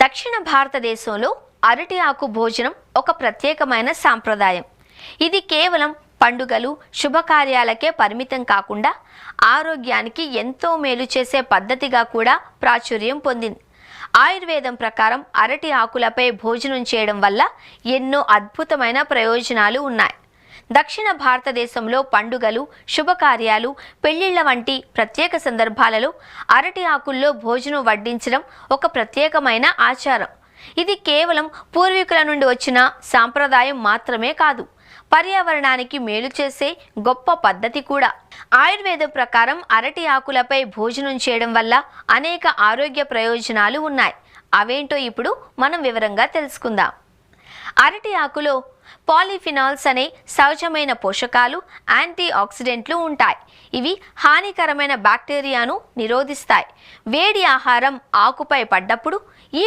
దక్షిణ భారతదేశంలో అరటి ఆకు భోజనం ఒక ప్రత్యేకమైన సాంప్రదాయం. ఇది కేవలం పండుగలు, శుభకార్యాలకే పరిమితం కాకుండా ఆరోగ్యానికి ఎంతో మేలు చేసే పద్ధతిగా కూడా ప్రాచుర్యం పొందింది. ఆయుర్వేదం ప్రకారం అరటి ఆకులపై భోజనం చేయడం వల్ల ఎన్నో అద్భుతమైన ప్రయోజనాలు ఉన్నాయి. దక్షిణ భారతదేశంలో పండుగలు, శుభకార్యాలు, పెళ్లిళ్ల వంటి ప్రత్యేక సందర్భాలలో అరటి ఆకుల్లో భోజనం వడ్డించడం ఒక ప్రత్యేకమైన ఆచారం. ఇది కేవలం పూర్వీకుల నుండి వచ్చిన సాంప్రదాయం మాత్రమే కాదు, పర్యావరణానికి మేలు చేసే గొప్ప పద్ధతి కూడా. ఆయుర్వేదం ప్రకారం అరటి ఆకులపై భోజనం చేయడం వల్ల అనేక ఆరోగ్య ప్రయోజనాలు ఉన్నాయి. అవేంటో ఇప్పుడు మనం వివరంగా తెలుసుకుందాం. అరటి ఆకులో పాలిఫినాల్స్ అనే సహజమైన పోషకాలు, యాంటీ ఆక్సిడెంట్లు ఉంటాయి. ఇవి హానికరమైన బ్యాక్టీరియాను నిరోధిస్తాయి. వేడి ఆహారం ఆకుపై పడ్డప్పుడు ఈ